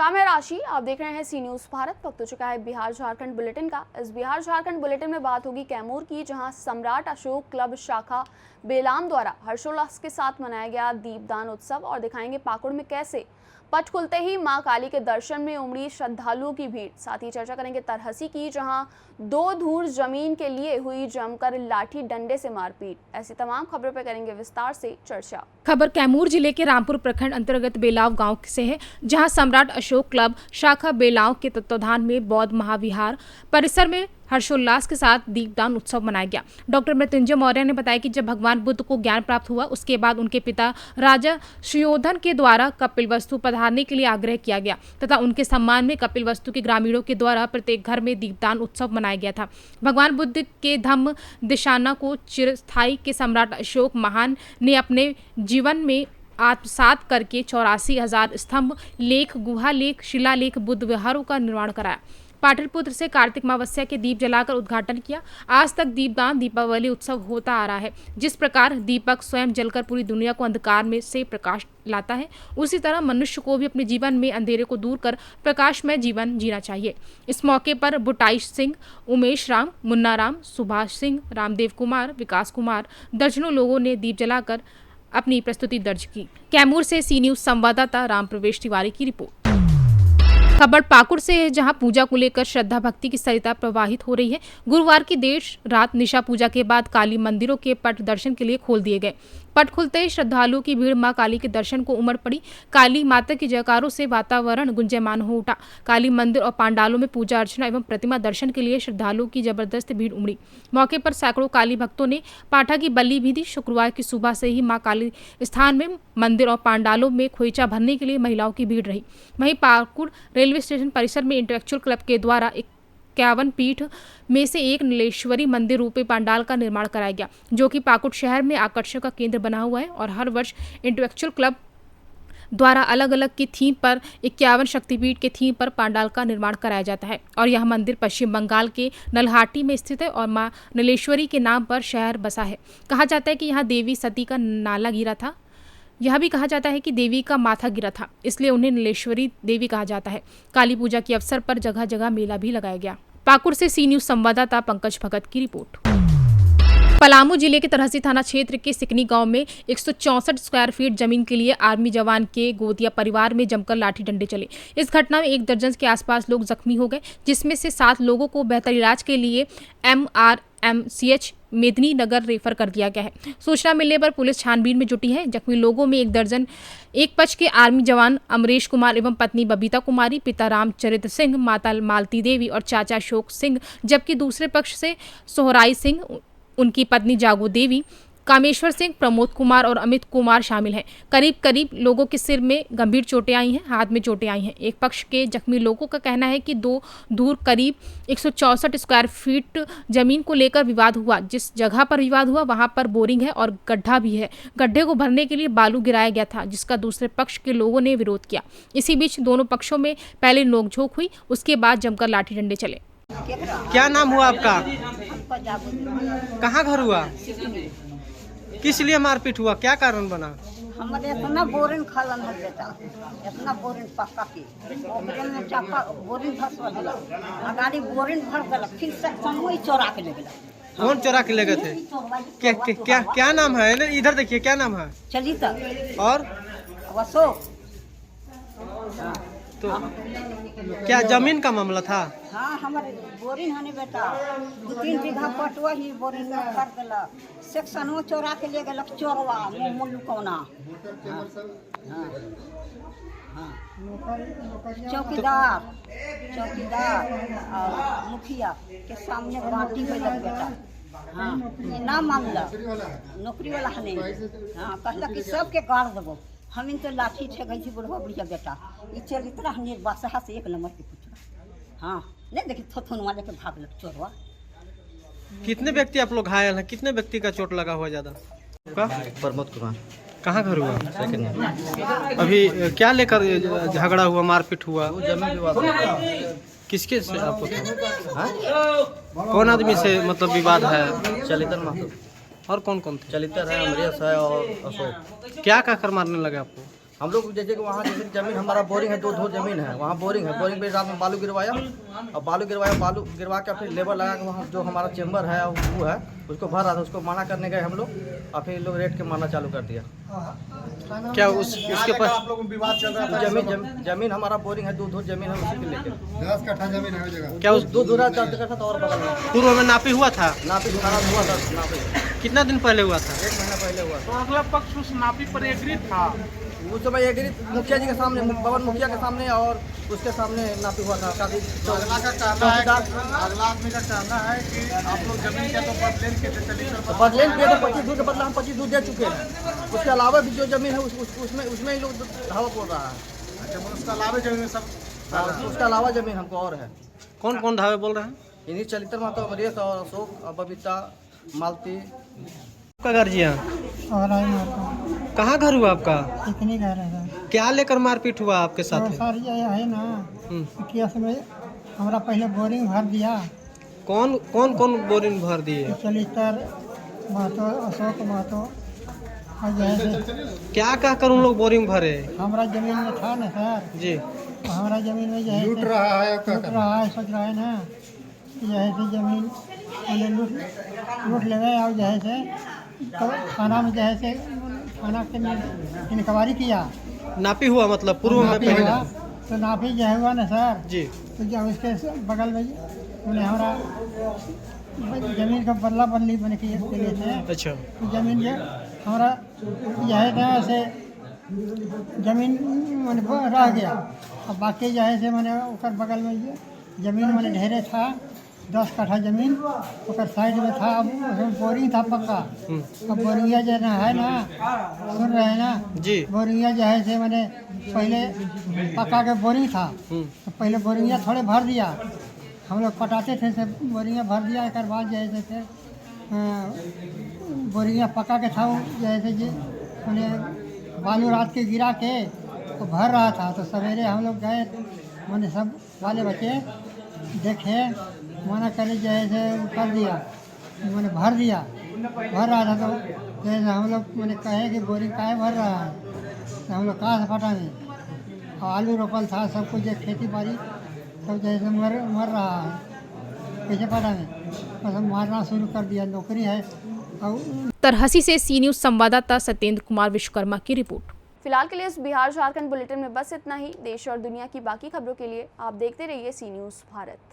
नमस्कार, मैं राशि। आप देख रहे हैं सी न्यूज़ भारत। वक्त हो चुका है बिहार झारखंड बुलेटिन का। इस बिहार झारखंड बुलेटिन में बात होगी कैमूर की, जहां सम्राट अशोक क्लब शाखा बेलाम द्वारा हर्षोल्लास के साथ मनाया गया दीपदान उत्सव, और दिखाएंगे पाकुड़ में कैसे पट खुलते ही मां काली के दर्शन में उमड़ी श्रद्धालुओं की भीड़। साथ ही चर्चा करेंगे तरहसी की, जहां 2 धूर जमीन के लिए हुई जमकर लाठी डंडे से मारपीट। ऐसी तमाम खबरों पर करेंगे विस्तार से चर्चा। खबर कैमूर जिले के रामपुर प्रखंड अंतर्गत बेलाव गांव से है, जहां सम्राट अशोक क्लब शाखा बेलाव के तत्वाधान में बौद्ध महाविहार परिसर में हर्षोल्लास के साथ दीपदान उत्सव मनाया गया। डॉक्टर मृत्युंजय मौर्य ने बताया कि जब भगवान बुद्ध को ज्ञान प्राप्त हुआ, उसके बाद उनके पिता राजा सुयोधन के द्वारा कपिलवस्तु पधारने के लिए आग्रह किया गया तथा उनके सम्मान में कपिलवस्तु के ग्रामीणों के द्वारा प्रत्येक घर में दीपदान उत्सव मनाया गया था। भगवान बुद्ध के धम्म दिशाना को चिरस्थायी के सम्राट अशोक महान ने अपने जीवन में आत्मसात करके 84,000 स्तंभ लेख, गुहा लेख, शिलालेख, बुद्ध विहारों का निर्माण कराया। पाटलिपुत्र से कार्तिक अमावस्या के दीप जलाकर उद्घाटन किया। आज तक दीपदान दीपावली उत्सव होता आ रहा है। जिस प्रकार दीपक स्वयं जलकर पूरी दुनिया को अंधकार में से प्रकाश लाता है, उसी तरह मनुष्य को भी अपने जीवन में अंधेरे को दूर कर प्रकाशमय जीवन जीना चाहिए। इस मौके पर बुटाइश सिंह, उमेश राम, मुन्ना राम, सुभाष सिंह, रामदेव कुमार, विकास कुमार, दर्जनों लोगों ने दीप जलाकर अपनी प्रस्तुति दर्ज की। कैमूर से सी न्यूज़ संवाददाता राम प्रवेश तिवारी की रिपोर्ट। खबर पाकुड़ से है, जहां पूजा को लेकर श्रद्धा भक्ति की सरिता प्रवाहित हो रही है। गुरुवार की देर रात निशा पूजा के बाद काली मंदिरों के पट दर्शन के लिए खोल दिए गए। पट खुलते ही श्रद्धालुओं की भीड़ मां काली के दर्शन को उमड़ पड़ी। काली माता की जयकारों से वातावरण गुंजयमान हो उठा। काली मंदिर और पांडालों में पूजा अर्चना एवं प्रतिमा दर्शन के लिए श्रद्धालुओं की जबरदस्त भीड़ उमड़ी। मौके पर सैकड़ों काली भक्तों ने पाठा की बलि भी दी। शुक्रवार की सुबह से ही मां काली स्थान में मंदिर और पांडालों में खोइचा भरने के लिए महिलाओं की भीड़ रही। वहीं पाकुड़ रेलवे स्टेशन परिसर में इंटेलेक्चुअल क्लब के द्वारा 51 पीठ में से एक नीलेश्वरी मंदिर रूपी पंडाल का निर्माण कराया गया, जो कि पाकुड़ शहर में आकर्षण का केंद्र बना हुआ है। और हर वर्ष इंटेलेक्चुअल क्लब द्वारा अलग अलग की थीम पर 51 शक्तिपीठ के थीम पर पंडाल का निर्माण कराया जाता है। और यह मंदिर पश्चिम बंगाल के नलहाटी में स्थित है और मां नीलेश्वरी के नाम पर शहर बसा है। कहा जाता है कि यहाँ देवी सती का नाला गिरा था। यह भी कहा जाता है कि देवी का माथा गिरा था, इसलिए उन्हें नीलेश्वरी देवी कहा जाता है। काली पूजा के अवसर पर जगह जगह मेला भी लगाया गया। पाकुड़ से सी न्यूज़ संवाददाता पंकज भगत की रिपोर्ट। पलामू जिले के तरहसी थाना क्षेत्र के सिकनी गांव में 164 स्क्वायर फीट जमीन के लिए आर्मी जवान के गोदिया परिवार में जमकर लाठी डंडे चले। इस घटना में 1 दर्जन के आसपास लोग जख्मी हो गए, जिसमें से 7 लोगों को बेहतर इलाज के लिए MRMCH मेदिनी नगर रेफर कर दिया गया है। सूचना मिलने पर पुलिस छानबीन में जुटी है। जख्मी लोगों में 1 दर्जन एक पक्ष के आर्मी जवान अमरीश कुमार एवं पत्नी बबीता कुमारी, पिता रामचरित्र सिंह, माता मालती देवी और चाचा अशोक सिंह, जबकि दूसरे पक्ष से सोहराई सिंह, उनकी पत्नी जागो देवी, कामेश्वर सिंह, प्रमोद कुमार और अमित कुमार शामिल हैं। करीब लोगों के सिर में गंभीर चोटें आई हैं, हाथ में चोटें आई हैं। एक पक्ष के जख्मी लोगों का कहना है कि 2 दूर करीब 164 स्क्वायर फीट जमीन को लेकर विवाद हुआ। जिस जगह पर विवाद हुआ वहां पर बोरिंग है और गड्ढा भी है। गड्ढे को भरने के लिए बालू गिराया गया था, जिसका दूसरे पक्ष के लोगों ने विरोध किया। इसी बीच दोनों पक्षों में पहले नोकझोंक हुई, उसके बाद जमकर लाठी डंडे चले। क्या नाम हुआ आपका? कहाँ घर हुआ? किस लिए मारपीट हुआ? क्या कारण बना? हमारे इतना बोरिंग खलन है बेटा, इतना बोरिंग पक्का की ओकरे में चापा बोरिंग धसवा दिला, गाड़ी बोरिंग भर देला, फिर सेक्शन में चोरा के ले गेला। कौन चोरा के ले गए थे? क्या नाम है? इधर देखिए, क्या नाम है? चली तक और अशोक। तो क्या जमीन का मामला था? हाँ, हमारे बोरिंग है बेटा, 2-3 बीघा पटवा ही बोरिंग में भर देला, सेक्शन में चोरा के ले गेलक चोरवा मुल्लू कौना। चौकीदार और मुखिया के सामने बाटी हो लग बेटा। हाँ, ना मामला नौकरी वाला नहीं। हाँ, कहला कि सबके गाड़ देबो। हम इन तो लाठी छे गई थी बुढ़वा बुढ़िया बेटा, ये चल इतना हनीर बादशाह से 1 नंबर के पुतला। हाँ, नहीं देखी थोथुन वाले के भाग लग चोरवा। कितने व्यक्ति आप लोग घायल हैं? कितने व्यक्ति का चोट लगा हुआ ज्यादा? प्रमोद कुमार। कहाँ घर हुआ? अभी क्या लेकर झगड़ा हुआ, मारपीट हुआ? जमीन विवाद किसके से आपको? कौन आदमी से मतलब विवाद है? चलितर महतो। और कौन थे? चलितर है, अमरीश है और अशोक। क्या कहकर मारने लगे आपको? हम लोग जैसे कि वहाँ जैसे जमीन हमारा बोरिंग है, दो जमीन है, वहाँ बोरिंग है, बोरिंग पे रात में बालू गिरवाया और बालू गिरवा के फिर लेबर लगा के वहाँ जो हमारा चेम्बर है वो है उसको भर रहा था, उसको मना करने गए हम लोग और फिर लोग रेट के मारना चालू कर दिया। क्या उसके पास आप लोगों में विवाद चल रहा था? जमीन हमारा बोरिंग है, दो जमीन है, उसी के लेके 10 कट्ठा जमीन है जगह। क्या उस दो दूरा 4 कट्ठा था और बगल में पूर्व में नापी हुआ था? नापी खराब हुआ था, नापी कितना दिन पहले हुआ था? 1 महीना पहले हुआ था। तो अगला पक्ष उस नापी पर एग्री था। उस समय एग्री मुखिया जी के सामने, भवन मुखिया के सामने और उसके सामने नापी हुआ था। काफी अगला का कहना है, अगला आदमी का कहना है कि आप लोग जमीन के तो बदलेन के चली बदलेन किए तो 25 दूर के बदला हम 25 दूर दे चुके हैं। उसके अलावा भी जो जमीन है उसमें ही लोग धावा बोल रहा है। अच्छा, उसका अलावा जमीन सब उसके अलावा जमीन हमको और है। कौन कौन धावे बोल रहे हैं? इन्हीं चलित्र माता अमरीश और अशोक और बबीता मालती। आपका घर जी यहाँ कहाँ घर हुआ आपका? कितनी घर है सर? क्या लेकर मारपीट हुआ आपके साथ? तो सर ये है ना केस में हमारा पहले बोरिंग भर दिया, कौन बोरिंग भर दिए? चलितर महतो, अशोक महतो और जैसे क्या कहकर उन लोग बोरिंग भरे? हमारा जमीन में था ना सर, जी तो हमारा जमीन में जैसे लूट रहा है लूट रहा है, सोच रहा है ना जैसे जमीन मैंने लूट ले गए और जैसे तो थाना में जैसे थाना के इंक्वायरी किया, नापी हुआ मतलब पूर्व में नापी पहले? हुआ तो नापी जो हुआ ना सर, जी तो जब उसके बगल में मैंने हमारा जमीन का बदला बदली बने के लिए थे, अच्छा तो जमीन जो हमारा यह था से जमीन मैंने रह गया और बाकी जो है से मैंने ओकर बगल में जमीन मैंने ढेरे था 10 कट्ठा जमीन ओकर साइड में था। अब उसमें बोरिंग था पक्का। अब बोरिंगिया जो है ना, सुन रहे हैं ना जी बोरिंगिया जो है से मैंने पहले पक्का के बोरिंग था तो पहले बोरिंगिया थोड़े भर दिया, हम लोग पटाते थे से बोरिंगिया भर दिया। एक बाद जैसे थे बोरिंगिया पका के था जैसे जी मैंने बालू रात के गिरा के तो भर रहा था। तो सवेरे हम लोग गए, मैंने सब वाले बच्चे देखे, मना करे जैसे कर दिया, मैंने भर दिया, भर रहा था। तो जैसे हम लोग मैंने कहे कि बोरिंग काहे भर रहा है, तो हम लोग कहाँ से पटाएंगे, और आलू रोपल था सब कुछ एक खेती बाड़ी, तब जैसे मर रहा है कैसे पटाएंगे, बस हम मारना शुरू कर दिया। नौकरी है और तरहसी से सी न्यूज संवाददाता सत्येंद्र कुमार विश्वकर्मा की रिपोर्ट। फिलहाल के लिए इस बिहार झारखंड बुलेटिन में बस इतना ही। देश और दुनिया की बाकी खबरों के लिए आप देखते रहिए सी न्यूज़ भारत।